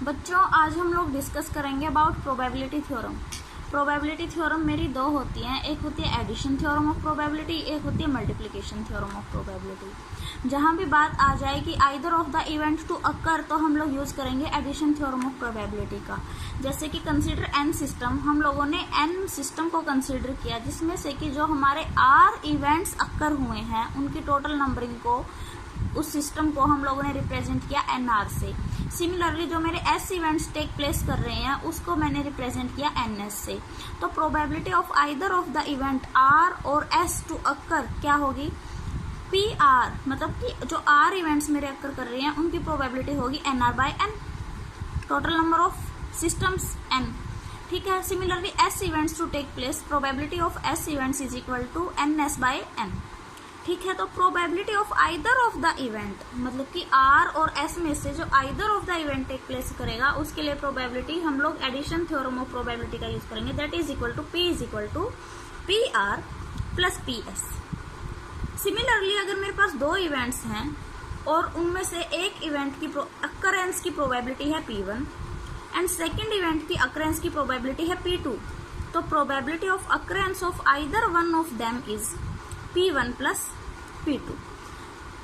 बच्चों आज हम लोग डिस्कस करेंगे about probability theorem. Probability theorem मेरी दो होती हैं, एक होती है एडिशन थ्योरम ऑफ प्रोबेबिलिटी, एक होती है मल्टीप्लिकेशन थ्योरम ऑफ प्रोबेबिलिटी। जहां भी बात आ जाए कि either of the event to occur, तो हम लोग यूज करेंगे एडिशन थ्योरम ऑफ प्रोबेबिलिटी का। जैसे कि कंसीडर एन सिस्टम, हम लोगों ने एन सिस्टम को कंसीडर किया जिसमें से कि जो हमारे आर इवेंट्स अकर हुए हैं उनकी टोटल नंबरिंग को, उस सिस्टम को हम लोगों ने रिप्रेजेंट किया एन आर से। सिमिलरली जो मेरे एस इवेंट्स टेक प्लेस कर रहे हैं उसको मैंने रिप्रेजेंट किया एन एस से। तो probability of either of the event R और एस टू अकर क्या होगी, पी आर, मतलब कि जो आर इवेंट्स मेरे अकर कर रहे हैं उनकी प्रोबेबिलिटी होगी N R by N, total number of systems N. ठीक है। Similarly S events to take place, probability of S events is equal to N S by N. ठीक है। तो probability of either of the event, मतलब कि R और S में से जो either of the event take place करेगा उसके लिए प्रोबेबिलिटी हम लोग एडिशन थ्योरम ऑफ प्रोबेबिलिटी का यूज करेंगे, that is equal to P is equal to P R plus P S. Similarly अगर मेरे पास दो इवेंट्स हैं और उनमें से एक इवेंट की अकरेंस की प्रोबेबिलिटी है P1 एंड सेकेंड इवेंट की अकरेंस की प्रोबेबिलिटी है P2, तो probability of occurrence of either one of them is P1 plus P2।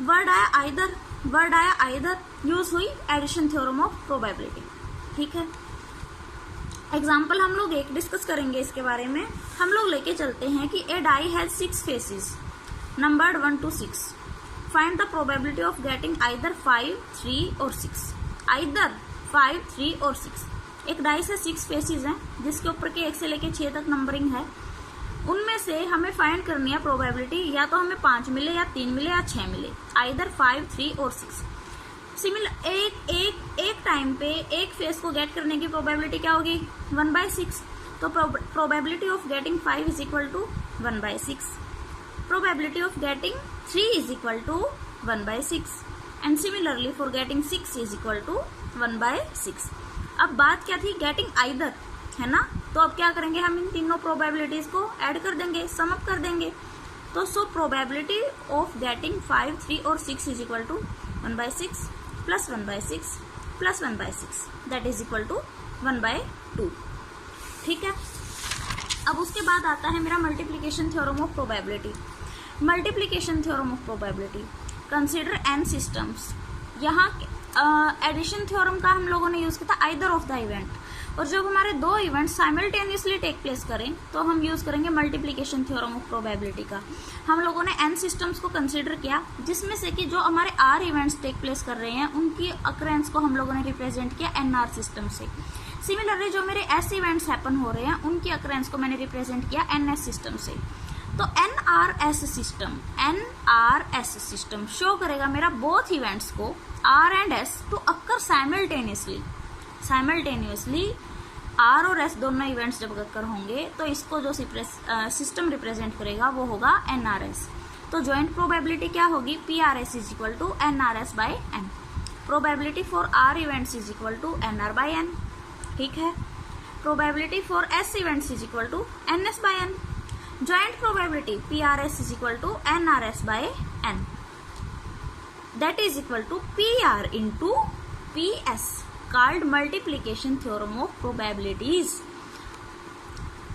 Word आया आइदर यूज हुई एडिशन थ्योरम ऑफ प्रोबेबिलिटी। ठीक है। एग्जाम्पल हम लोग एक डिस्कस करेंगे इसके बारे में। हम लोग लेके चलते हैं कि a die has 6 faces numbered 1 to 6, find the probability of getting either 5, 3 और 6। आइदर 5, 3 और 6। एक डाई से 6 फेसेस हैं जिसके ऊपर के 1 से लेके 6 तक नंबरिंग है, उनमें से हमें फाइंड करनी है प्रोबेबिलिटी, या तो हमें 5 मिले या 3 मिले या 6 मिले, आइदर 5, 3 और 6। सिमिलर एक टाइम पे एक फेस को गेट करने की प्रोबेबिलिटी क्या होगी, 1/6। तो probability of getting 5 is equal to 1/6, probability of getting 3 is equal to 1/6 and similarly for getting 6 is equal to 1/6। अब बात क्या थी, गेटिंग आइदर, है ना। तो अब क्या करेंगे, हम इन तीनों प्रोबेबिलिटीज को ऐड कर देंगे, सम अप कर देंगे। तो सो प्रोबेबिलिटी ऑफ गेटिंग 5, 3 और 6 is equal to 1/6 plus 1/6 plus 1/6, that is equal to 1/2। ठीक है। अब उसके बाद आता है मेरा multiplication theorem of probability. Multiplication theorem of probability, consider N systems. यहाँ एडिशन थ्योरम का हम लोगों ने यूज किया था आइदर ऑफ द इवेंट, और जब हमारे दो इवेंट साइमल्टेनियसली टेक प्लेस करें तो हम यूज करेंगे मल्टीप्लिकेशन थ्योरम ऑफ प्रोबेबिलिटी का। हम लोगों ने एन सिस्टम्स को कंसीडर किया जिसमें से कि जो हमारे आर इवेंट्स टेक प्लेस कर रहे हैं उनकी अकरेंस को हम लोगों ने रिप्रेजेंट किया एन आर सिस्टम से। सिमिलरली जो मेरे एस इवेंट्स हैपन हो रहे हैं उनकी अकरेंस को मैंने रिप्रेजेंट किया एन एस सिस्टम से। तो N R S system show करेगा मेरा बोथ इवेंट्स को R and S to occur simultaneously. R और एस दोनों इवेंट्स जब अक्कर होंगे तो इसको जो सिस्टम रिप्रेजेंट करेगा वो होगा एन आर एस। तो ज्वाइंट प्रोबेबिलिटी क्या होगी, P R S is equal to N R S by N. Probability for R events is equal to N R by N. ठीक है। Probability for S events is equal to N S by N. Joint probability P R S is equal to N R S by N, that is equal to P R into P S, called multiplication theorem of probabilities।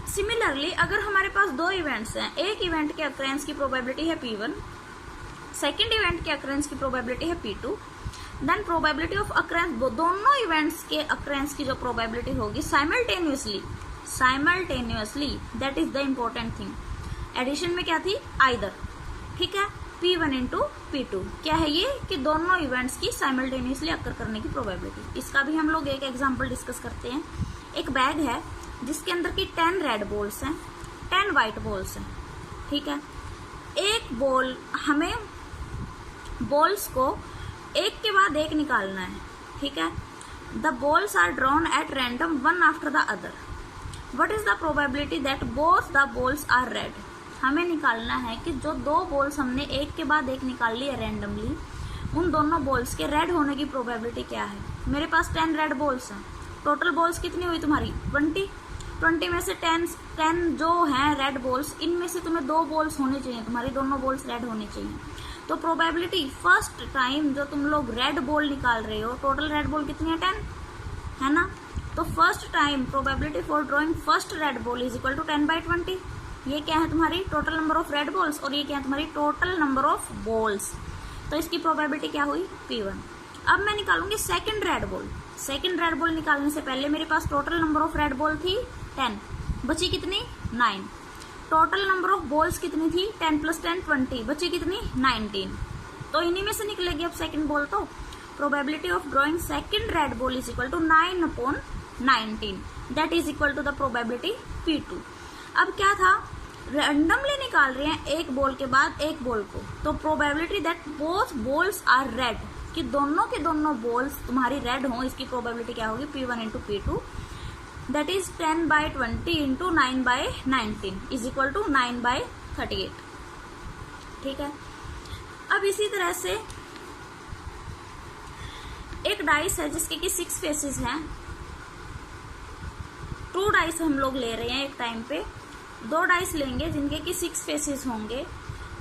Similarly अगर हमारे पास दो events हैं, एक event के occurrence की probability है P1, second event के occurrence की प्रोबेबिलिटी है P2, then probability of occurrence, दोनों इवेंट्स के अकरेंस की जो प्रोबेबिलिटी होगी simultaneously, that is the important thing. Addition में क्या थी, आइदर। ठीक है। P1 इंटू P2 क्या है ये, कि दोनों इवेंट्स की साइमल्टेनियसली अक्कर करने की प्रोबेबिलिटी। इसका भी हम लोग एक एग्जांपल डिस्कस करते हैं। एक बैग है जिसके अंदर की 10 रेड बॉल्स हैं, 10 व्हाइट बॉल्स हैं। ठीक है। एक बॉल, हमें बॉल्स को एक के बाद एक निकालना है। ठीक है। The balls are drawn at random one after the other. What is the probability that both the balls are red. हमें निकालना है कि जो दो बॉल्स हमने एक के बाद एक निकाल ली है रैंडमली, उन दोनों बॉल्स के रेड होने की प्रोबेबिलिटी क्या है। मेरे पास 10 रेड बॉल्स हैं, टोटल बॉल्स कितनी हुई तुम्हारी 20 में से 10 जो हैं रेड बॉल्स, इनमें से तुम्हें 2 बॉल्स होने चाहिए, तुम्हारी दोनों बॉल्स रेड होनी चाहिए। तो प्रोबेबिलिटी फर्स्ट टाइम जो तुम लोग रेड बॉल निकाल रहे हो, टोटल रेड बॉल कितनी है 10, है ना। तो first time probability for drawing first red ball is equal to 10/20। ये क्या है तुम्हारी total number of red balls और ये क्या है तुम्हारी टोटल नंबर ऑफ बॉल्स। तो इसकी प्रोबेबिलिटी क्या हुई P1। अब मैं निकालूंगी second red ball. Second red ball निकालने से पहले मेरे पास total number of red ball थी 10, बची कितनी 9। टोटल नंबर ऑफ बॉल्स कितनी थी 10 + 10 20, बची कितनी 19। तो इन्हीं में से निकलेगी अब सेकंड बॉल। तो probability of drawing second red ball is equal to 9/19, that is equal to the probability P2। अब क्या था, रैंडमली निकाल रहे हैं एक बॉल के बाद एक बॉल को, तो probability that both balls are red, कि दोनों के दोनों बॉल्स तुम्हारी रेड हो, इसकी प्रोबेबिलिटी क्या होगी P1 × P2, that is 10/20 × 9/19 is equal to 9/38। ठीक है। अब इसी तरह से एक डाइस है जिसके कि 6 फेसेस हैं। 2 डाइस हम लोग ले रहे हैं एक टाइम पे, 2 डाइस लेंगे जिनके कि 6 फेसेस होंगे।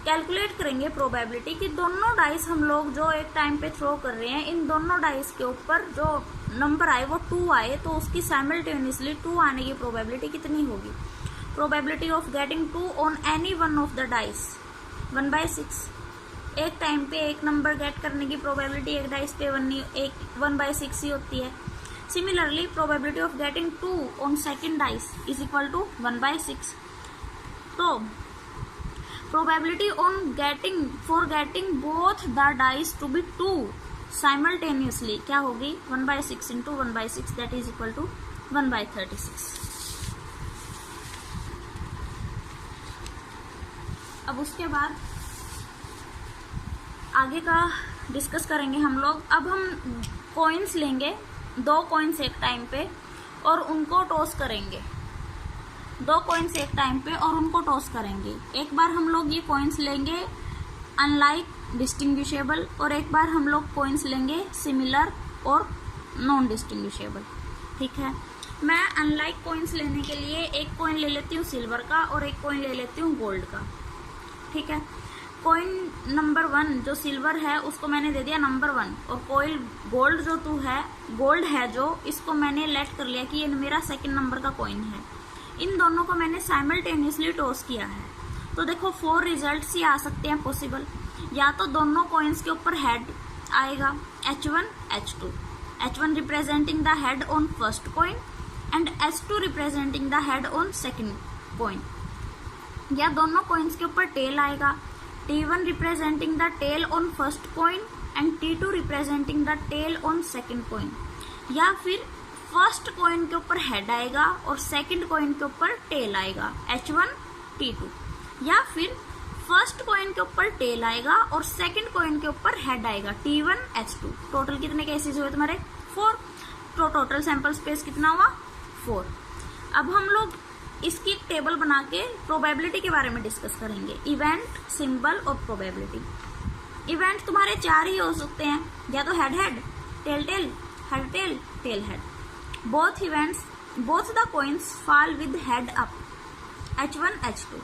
कैलकुलेट करेंगे प्रोबेबिलिटी कि दोनों डाइस हम लोग जो एक टाइम पे थ्रो कर रहे हैं, इन दोनों डाइस के ऊपर जो नंबर आए वो 2 आए, तो उसकी साइमल्टेनियसली 2 आने की प्रोबेबिलिटी कितनी होगी। Probability of getting 2 on any one of the dice 1/6। एक टाइम पे एक नंबर गेट करने की प्रोबेबिलिटी एक डाइस पे 1/6 ही होती है। Similarly probability of getting 2 on second dice is equal to 1/6। तो probability on getting both the dice to be 2 simultaneously क्या होगी 1/6 × 1/6, दैट इज इक्वल टू 1/36। अब उसके बाद आगे का डिस्कस करेंगे हम लोग। अब हम कॉइन्स लेंगे, 2 कॉइन्स एक टाइम पे, और उनको टॉस करेंगे। 2 कॉइन्स एक टाइम पे और उनको टॉस करेंगे। एक बार हम लोग ये कॉइन्स लेंगे अनलाइक डिस्टिंग्विशेबल, और एक बार हम लोग कॉइन्स लेंगे सिमिलर और नॉन डिस्टिंग्विशेबल। ठीक है। मैं अनलाइक कॉइन्स लेने के लिए एक कॉइन ले लेती हूँ सिल्वर का और एक कॉइन ले लेती हूँ गोल्ड का। ठीक है। कॉइन नंबर 1 जो सिल्वर है उसको मैंने दे दिया नंबर 1, और कॉइन गोल्ड जो गोल्ड है जो, इसको मैंने लेट कर लिया कि ये मेरा सेकंड नंबर का कॉइन है। इन दोनों को मैंने साइमल्टेनियसली टॉस किया है। तो देखो 4 रिजल्ट्स ही आ सकते हैं पॉसिबल। या तो दोनों कॉइन्स के ऊपर हेड आएगा H1 H2, H1 representing the head on first coin and H2 representing the head on second coin. या दोनों कॉइन्स के ऊपर टेल आएगा, T1 representing the tail on first coin and T2 representing the tail on second coin। या फिर first coin के ऊपर head आएगा और सेकंड कॉइन के ऊपर टेल आएगा H1 T2। या फिर फर्स्ट कॉइन के ऊपर टेल आएगा और सेकंड कॉइन के ऊपर हेड आएगा T1 H2। टोटल कितने केसेस हुए तुम्हारे 4। तो टोटल सैंपल स्पेस कितना हुआ 4। अब हम लोग इसकी एक टेबल बना के प्रोबेबिलिटी के बारे में डिस्कस करेंगे। इवेंट, सिंबल और प्रोबेबिलिटी। इवेंट तुम्हारे 4 ही हो सकते हैं, या तो head head, tail tail, head tail, tail head. Both the coins fall with head up H1 H2।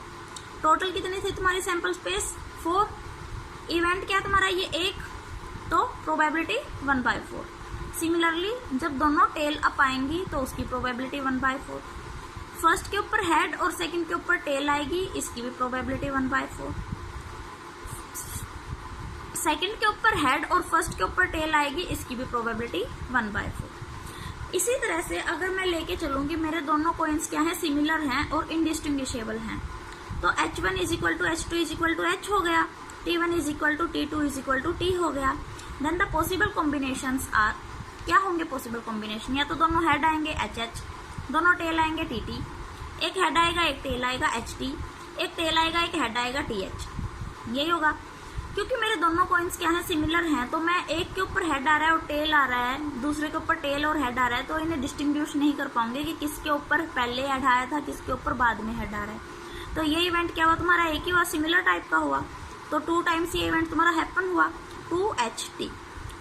Total कितनी थी तुम्हारी सैंपल स्पेस 4। इवेंट क्या तुम्हारा ये 1, तो प्रोबेबिलिटी 1/4। सिमिलरली जब दोनों टेल अप आएंगी तो उसकी प्रोबेबिलिटी 1/4। फर्स्ट के ऊपर हेड और सेकंड के ऊपर टेल आएगी, इसकी भी प्रोबेबिलिटी 1/4। सेकंड के ऊपर हेड और फर्स्ट के ऊपर टेल आएगी, इसकी भी प्रोबेबिलिटी 1/4। इसी तरह से अगर मैं लेके चलूंगी मेरे दोनों कॉइन्स क्या है सिमिलर हैं और इनडिस्टिंग्विशेबल हैं, तो H1 = H2 = H हो गया, T1 = T2 = T हो गया। Then the possible combinations are, क्या होंगे पॉसिबल कॉम्बिनेशन, या तो दोनों हेड आएंगे HH, दोनों टेल आएंगे TT, एक हेड आएगा एक टेल आएगा HT, एक टेल आएगा एक हेड आएगा TH। यही होगा। क्योंकि मेरे दोनों कॉइन्स क्या है सिमिलर हैं, तो मैं एक के ऊपर हेड आ रहा है और टेल आ रहा है, दूसरे के ऊपर टेल और हेड आ रहा है, तो इन्हें डिस्टिंग्विश नहीं कर पाऊंगे कि किसके ऊपर पहले हेड आया था, किसके ऊपर बाद में हेड आ रहा है। तो ये इवेंट क्या हुआ तुम्हारा, एक ही हुआ, सिमिलर टाइप का हुआ, तो 2 टाइम्स ये इवेंट तुम्हारा हैपन हुआ 2HT।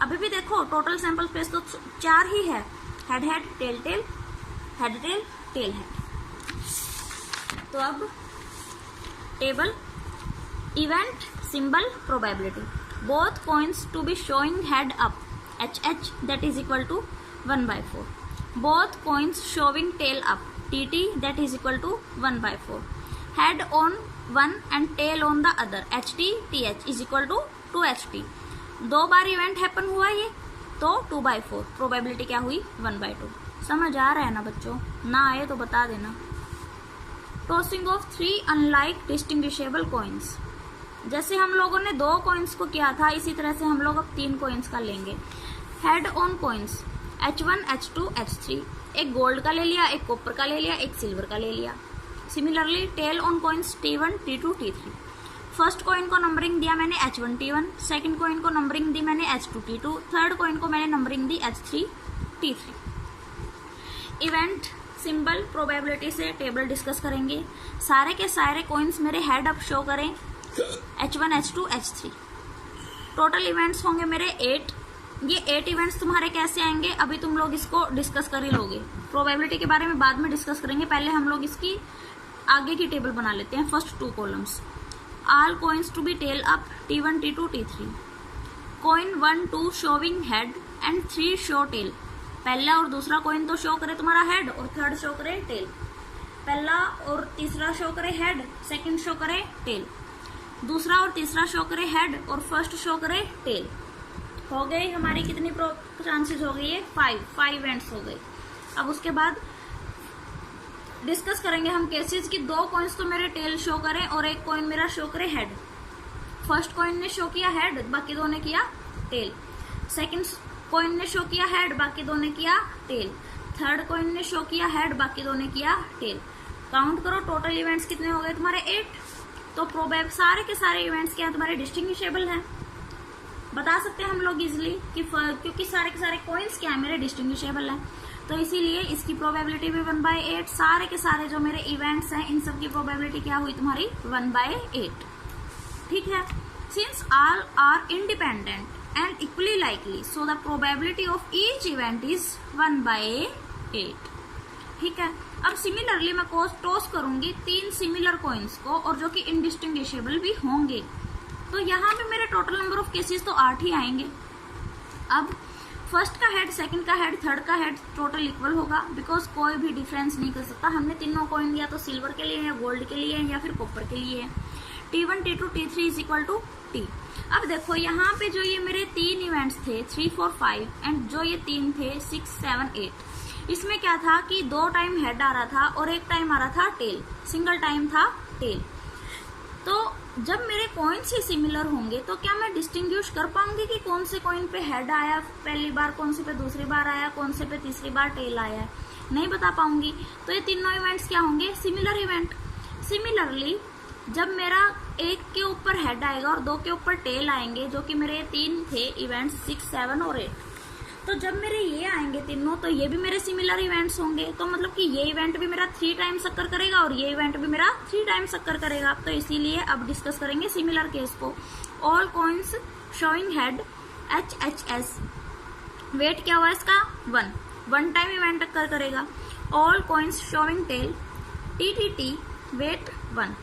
अभी भी देखो टोटल सैंपल स्पेस तो 4 ही है, head head, tail tail, head tail, tail head. तो अब table, event, symbol, probability. Both coins to be showing head up HH, that is equal to 1/4. Both coins showing tail up, TT, that is equal to 1/4. Head on one and tail on the other, HT, TH is equal to 2HT. 2 bar event happen हुआ ये, तो 2/4. Probability क्या हुई? 1/2. समझ आ रहा है ना बच्चों? ना आए तो बता देना. Tossing of 3 unlike distinguishable coins. जैसे हम लोगों ने 2 कॉइन्स को किया था, इसी तरह से हम लोग अब 3 कॉइन्स का लेंगे. Head on coins H1, H2, H3. एक गोल्ड का ले लिया, एक कॉपर का ले लिया, एक सिल्वर का ले लिया. Similarly tail on coins T1, T2, T3. First coin को नंबरिंग दिया मैंने H1, T1. सेकंड कॉइन को नंबरिंग दी मैंने H2, T2. थर्ड कॉइन को मैंने नंबरिंग दी H3, T3. Event symbol probability से टेबल डिस्कस करेंगे. सारे के सारे कॉइन्स मेरे हेड अप शो करें, H1, H2, H3. Total events होंगे मेरे 8. ये 8 इवेंट्स तुम्हारे कैसे आएंगे अभी तुम लोग इसको डिस्कस कर ही लोगे. प्रोबेबिलिटी के बारे में बाद में डिस्कस करेंगे, पहले हम लोग इसकी आगे की टेबल बना लेते हैं. First 2 columns. All coins to be tail up, T1, T2, T3. Coin 1, 2 showing head and 3 show tail. पहला और दूसरा कॉइन तो शो करे तुम्हारा हेड और थर्ड शो करे टेल. पहला और तीसरा शो करे हेड, सेकंड शो करे टेल. दूसरा और तीसरा शो करे हेड और फर्स्ट शो करे टेल. हो गई हमारी कितनी चांसेस हो गई है? 5 इवेंट्स हो गए. अब उसके बाद डिस्कस करेंगे हम केसेस कि 2 कॉइन्स तो मेरे टेल शो करें और एक कॉइन मेरा शो करे हेड. फर्स्ट कॉइन ने शो किया हेड, बाकी 2 ने किया टेल. सेकंड कॉइन ने शो किया हेड, बाकी 2 ने किया टेल. थर्ड कॉइन ने शो किया हेड, बाकी 2 ने किया टेल. काउंट करो टोटल इवेंट्स कितने हो गए तुम्हारे? 8. तो प्रोबेब सारे के सारे इवेंट्स क्या है तुम्हारे? डिस्टिंग्विशेबल हैं. बता सकते हैं हम लोग इजिली कि क्योंकि सारे के सारे कॉइन्स क्या है मेरे? डिस्टिंग्विशेबल हैं. तो इसीलिए इसकी प्रोबेबिलिटी भी 1/8. सारे के सारे जो मेरे इवेंट्स हैं इन सब की प्रोबेबिलिटी क्या हुई तुम्हारी? 1/8. ठीक है. Since all are independent and equally likely, so the probability of each event is 1/8. ठीक है. अब सिमिलरली मैं टॉस करूंगी 3 सिमिलर कॉइन्स को और जो कि इनडिस्टिंग्विशेबल भी होंगे. तो यहाँ पे मेरे टोटल नंबर ऑफ केसेस तो 8 ही आएंगे. अब फर्स्ट का हेड, सेकंड का हेड, थर्ड का हेड टोटल इक्वल होगा, बिकॉज कोई भी डिफरेंस नहीं कर सकता. हमने तीनों कॉइन या तो सिल्वर के लिए या गोल्ड के लिए या फिर कॉपर के लिए. T1, T2, T3 is equal to T. अब देखो यहाँ पे जो ये मेरे 3 इवेंट्स थे 3, 4, 5 एंड जो ये 3 थे 6, 7, 8. इसमें क्या था कि 2 टाइम हेड आ रहा था और 1 टाइम आ रहा था टेल. सिंगल टाइम था टेल. तो जब मेरे कॉइन्स ही सिमिलर होंगे तो क्या मैं डिस्टिंग्विश कर पाऊंगी कि कौन से कॉइन पे हेड आया पहली बार, कौन से पे दूसरी बार आया, कौन से पे तीसरी बार टेल आया? नहीं बता पाऊंगी. तो ये तीनों इवेंट्स क्या होंगे? Similar event. सिमिलरली जब मेरा एक के ऊपर हेड आएगा और 2 के ऊपर टेल आएंगे, जो कि मेरे 3 थे इवेंट्स 6, 7 और 8. तो जब मेरे ये आएंगे तीनों तो ये भी मेरे सिमिलर इवेंट्स होंगे. तो मतलब कि ये इवेंट भी मेरा 3 टाइम्स अक्कर करेगा और ये इवेंट भी मेरा 3 टाइम्स अक्कर करेगा. तो इसीलिए अब डिस्कस करेंगे सिमिलर केस को. All coins showing head HHS. Weight क्या हुआ इसका? 1 टाइम इवेंट अक्कर करेगा. All coins showing tail TTT. Weight 1.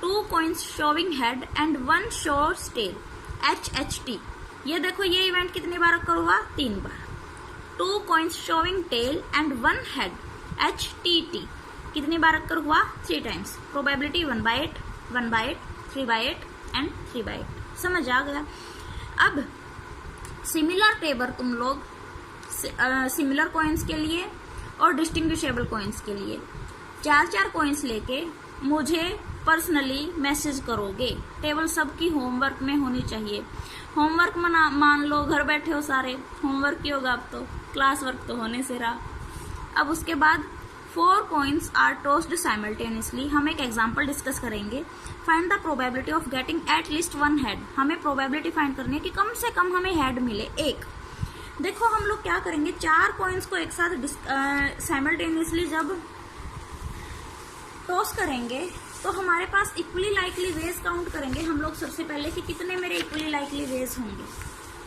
2 coins showing head and 1 shows tail HHT. ये देखो ये इवेंट कितनी बार अक्कर हुआ? 3 बार. 2 coins showing tail and 1 head HTT. कितनी बार अक्कर हुआ? 3 टाइम्स. Probability 1/8, 1/8, 3/8 and 3/8. समझ आ गया? अब सिमिलर टेबल तुम लोग सिमिलर कॉइन्स के लिए और डिस्टिंग्विशेबल कॉइन्स के लिए 4 कॉइन्स लेके मुझे पर्सनली मैसेज करोगे. टेबल सबकी होमवर्क में होनी चाहिए. होमवर्क मान लो घर बैठे हो सारे, होमवर्क ही होगा. अब तो क्लास वर्क तो होने से रहा. अब उसके बाद 4 कॉइन्स आर टॉस्ड साइमल्टेनियसली. हम एक एग्जांपल डिस्कस करेंगे. Find the probability of getting at least 1 head. हमें प्रोबेबिलिटी फाइंड करनी है कि कम से कम हमें हेड मिले 1. देखो हम लोग क्या करेंगे, 4 कॉइन्स को एक साथ साइमल्टेनियसली जब टॉस करेंगे तो हमारे पास इक्वली लाइकली वेज काउंट करेंगे हम लोग सबसे पहले कि कितने मेरे इक्वली लाइकली वेज होंगे.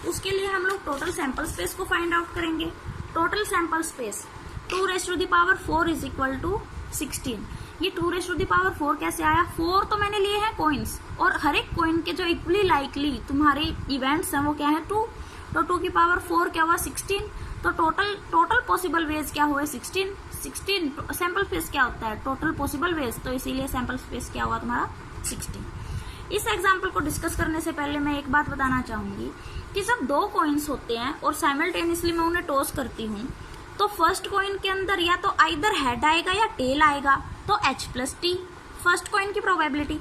उसके लिए हम लोग टोटल सैंपल स्पेस को फाइंड आउट करेंगे. Total sample space 2⁴ is equal to 16. ये 2⁴ कैसे आया? 4 तो मैंने लिए हैं कॉइन्स और हर एक कॉइन के जो इक्वली लाइकली तुम्हारे इवेंट्स हैं वो क्या है? 2. तो 2⁴ क्या हुआ? 16. तो टोटल पॉसिबल वेज क्या हुए 16। सैंपल स्पेस क्या होता है टोटल पॉसिबल वेज, तो इसीलिए सैंपल स्पेस क्या हुआ तुम्हारा 16। इस एग्जाम्पल को डिस्कस करने से पहले मैं एक बात बताना चाहूंगी कि जब दो कॉइन्स होते हैं और साइमल्टेनियसली मैं उन्हें टॉस करती हूँ तो फर्स्ट कॉइन के अंदर या तो आइदर हेड आएगा या टेल आएगा, तो H+T फर्स्ट कॉइन की प्रोबेबिलिटी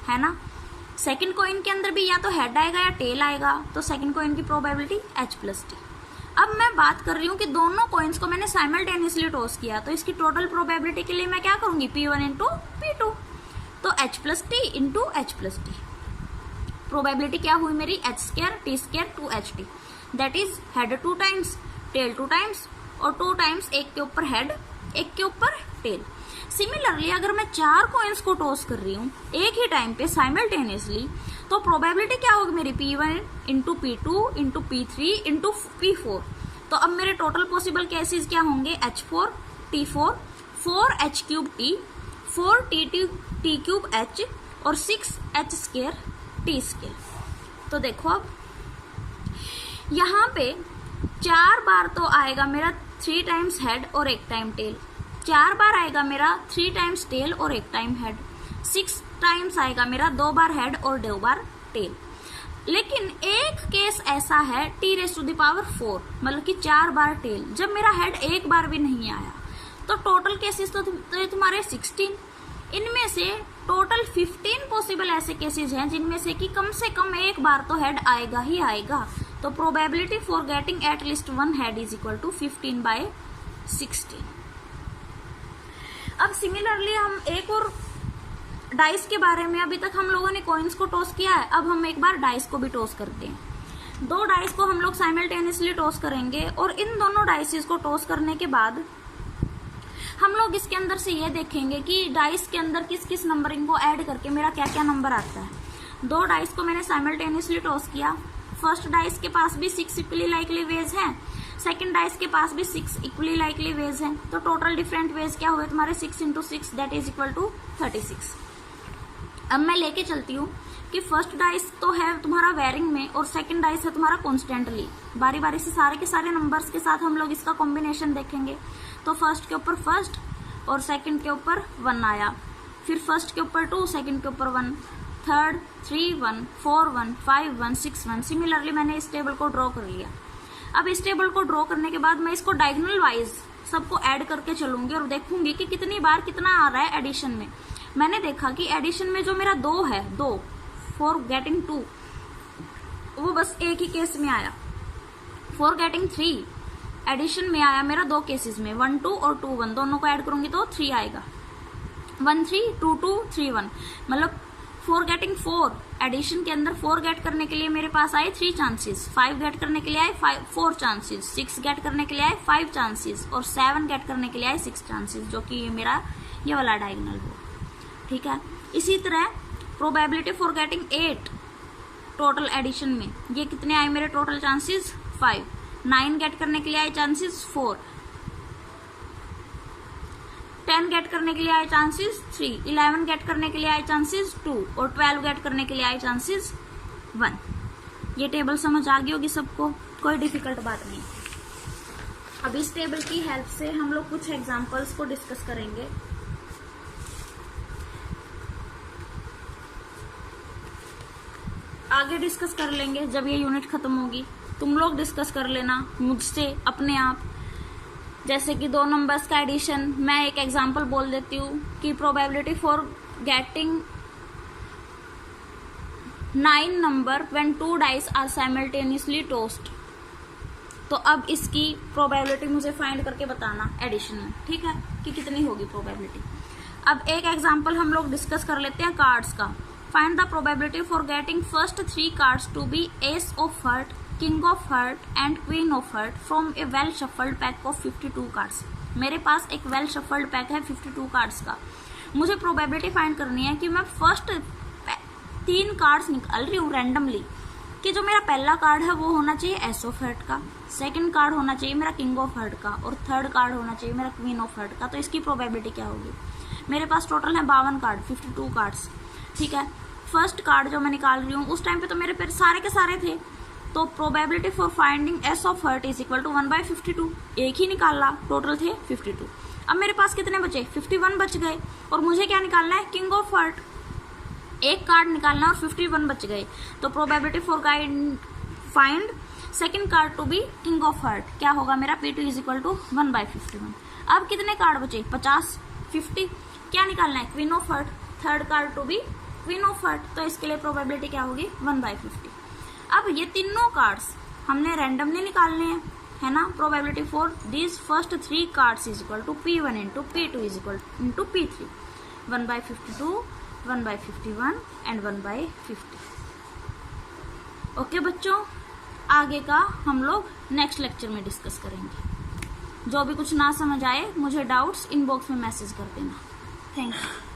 है ना। सेकंड कॉइन के अंदर भी या तो हेड आएगा या टेल आएगा, तो सेकंड कॉइन की प्रोबेबिलिटी H+T। अब मैं बात कर रही हूँ कि दोनों कॉइन्स को मैंने साइमल्टेनियसली टॉस किया, तो इसकी टोटल प्रोबेबिलिटी के लिए मैं क्या करूंगी P1 इंटू P2, तो H+T इंटू H+T। प्रोबेबिलिटी क्या हुई मेरी H² T² 2HT, that is head 2 times tail 2 times और 2 टाइम्स एक के ऊपर हेड एक के ऊपर टेल। सिमिलरली अगर मैं 4 कॉइन्स को टॉस कर रही हूँ एक ही टाइम पे साइमल्टेनियसली, तो प्रोबेबिलिटी क्या होगी मेरी P1 into P2 into P3 into P4। तो अब मेरे टोटल पॉसिबल केसेस क्या होंगे H4 T4 4H³ T 4T³ H और 6H² T²। तो देखो अब यहाँ पे 4 बार तो आएगा मेरा 3 टाइम्स हेड और 1 टाइम टेल, 4 बार आएगा मेरा 3 टाइम्स टेल और 1 टाइम हेड, 6 टाइम्स आएगा मेरा 2 बार हेड और 2 बार टेल। लेकिन एक केस ऐसा है T⁴, मतलब कि 4 बार टेल, जब मेरा हेड एक बार भी नहीं आया। तो टोटल केसेस तो तुम्हारे 16, इनमें से टोटल 15 पॉसिबल ऐसे केसेस हैं जिनमें से कि कम से कम एक बार तो हेड आएगा ही आएगा। तो probability for getting at least 1 head is equal to 15/16। अब सिमिलरली हम एक और डाइस के बारे में, अभी तक हम लोगों ने कॉइन्स को टॉस किया है, अब हम एक बार डाइस को भी टॉस करते हैं। 2 डाइस को हम लोग साइमल्टेनियसली टॉस करेंगे और इन दोनों डाइसेस को टॉस करने के बाद हम लोग इसके अंदर से ये देखेंगे कि डाइस के अंदर किस किस नंबरिंग को ऐड करके मेरा क्या क्या नंबर आता है। 2 डाइस को मैंने साइमल्टेनियसली टॉस किया, फर्स्ट डाइस के पास भी 6 इक्वली लाइकली वेज हैं, सेकंड डाइस के पास भी 6 इक्वली लाइकली वेज हैं, तो टोटल डिफरेंट वेज क्या हुए तुम्हारे 6 into 6 that is equal to 36। अब मैं लेके चलती हूँ कि फर्स्ट डाइस तो है तुम्हारा वेरिंग में और सेकंड डाइस है तुम्हारा कॉन्स्टेंटली। बारी बारी से सारे के सारे नंबर्स के साथ हम लोग इसका कॉम्बिनेशन देखेंगे। तो फर्स्ट के ऊपर फर्स्ट और सेकंड के ऊपर 1 आया, फिर फर्स्ट के ऊपर 2, सेकंड के ऊपर 1, थर्ड 3 1 4 1 5 1 6 1। सिमिलरली मैंने इस टेबल को ड्रॉ कर लिया। अब इस टेबल को ड्रॉ करने के बाद मैं इसको डायगोनल वाइज सबको ऐड करके चलूंगी और देखूंगी कि कितनी बार कितना आ रहा है एडिशन में। मैंने देखा कि एडिशन में जो मेरा 2 है, 2 फॉर गेटिंग 2, वो बस एक ही केस में आया। फॉर गेटिंग 3 एडिशन में आया मेरा 2 केसेस में, 1 2 और 2 1, दोनों को ऐड करूंगी तो 3 आएगा। 1 3 2 2 3 1, मतलब फॉर गेटिंग 4 एडिशन के अंदर 4 गेट करने के लिए मेरे पास आए 3 चांसेस, 5 गेट करने के लिए आए 4 चांसेस, 6 गेट करने के लिए आए 5 चांसेस और 7 गेट करने के लिए आए 6 चांसेस, जो कि मेरा ये वाला डायगोनल हो। ठीक है, इसी तरह probability for getting 8 total addition में ये कितने आए मेरे टोटल चांसेस 5, 9 गेट करने के लिए आए चांसेस 4, 10 गेट करने के लिए आए चांसेस 3, 11 गेट करने के लिए आए चांसेस 2 और 12 गेट करने के लिए आए चांसेस 1। ये टेबल समझ आ गई होगी सबको, कोई डिफिकल्ट बात नहीं। अब इस टेबल की हेल्प से हम लोग कुछ एग्जांपल्स को डिस्कस करेंगे। आगे डिस्कस कर लेंगे जब ये यूनिट खत्म होगी। तुम लोग डिस्कस कर लेना मुझसे अपने आप, जैसे कि 2 नंबर्स का एडिशन। मैं एक एग्जांपल बोल देती हूँ कि probability for getting 9 number when 2 dice are simultaneously tossed. तो अब इसकी प्रोबेबिलिटी मुझे फाइंड करके बताना एडिशन में, ठीक है, कि कितनी होगी प्रोबेबिलिटी। अब एक एग्जांपल हम लोग डिस्कस कर लेते हैं कार्ड्स का। Find the probability for getting first 3 cards to be ace of heart, king of heart and queen of heart from a well shuffled pack of 52 cards. मेरे पास एक वेल शफल्ड पैक है 52 cards का। मुझे probability find करनी है कि मैं फर्स्ट 3 कार्ड्स निकाल रही हूँ रैंडमली, कि जो मेरा पहला कार्ड है वो होना चाहिए एस ऑफ हार्ट का, सेकंड कार्ड होना चाहिए मेरा किंग ऑफ हार्ट का और थर्ड कार्ड होना चाहिए मेरा क्वीन ऑफ हार्ट का। तो इसकी प्रोबेबिलिटी क्या होगी? मेरे पास टोटल है 52 कार्ड, 52 कार्ड्स। ठीक है, फर्स्ट कार्ड जो मैं निकाल रही हूँ उस टाइम पे तो मेरे सारे के सारे थे, तो probability for finding ace of heart is equal to 1/52, एक ही निकाला, टोटल थे 52। अब मेरे पास कितने बचे, 51 बच गए, और मुझे क्या निकालना है, किंग ऑफ हर्ट, एक कार्ड निकालना और 51 बच गए। तो probability for find second card to be king of heart क्या होगा मेरा, P2 इज इक्वल टू 1/51। अब कितने कार्ड बचे, 50, 50, क्या निकालना है, queen of heart, third card to be queen of heart, तो इसके लिए प्रोबेबिलिटी क्या होगी, 1/50। अब ये तीनों कार्ड्स हमने रैंडमली निकालने हैं, है ना। Probability for these first 3 cards is equal to P1 into P2 is equal into P3, 1/52, 1/51 and 1/50। Okay बच्चों, आगे का हम लोग नेक्स्ट लेक्चर में डिस्कस करेंगे। जो भी कुछ ना समझ आए मुझे डाउट्स इनबॉक्स में मैसेज कर देना। Thank you.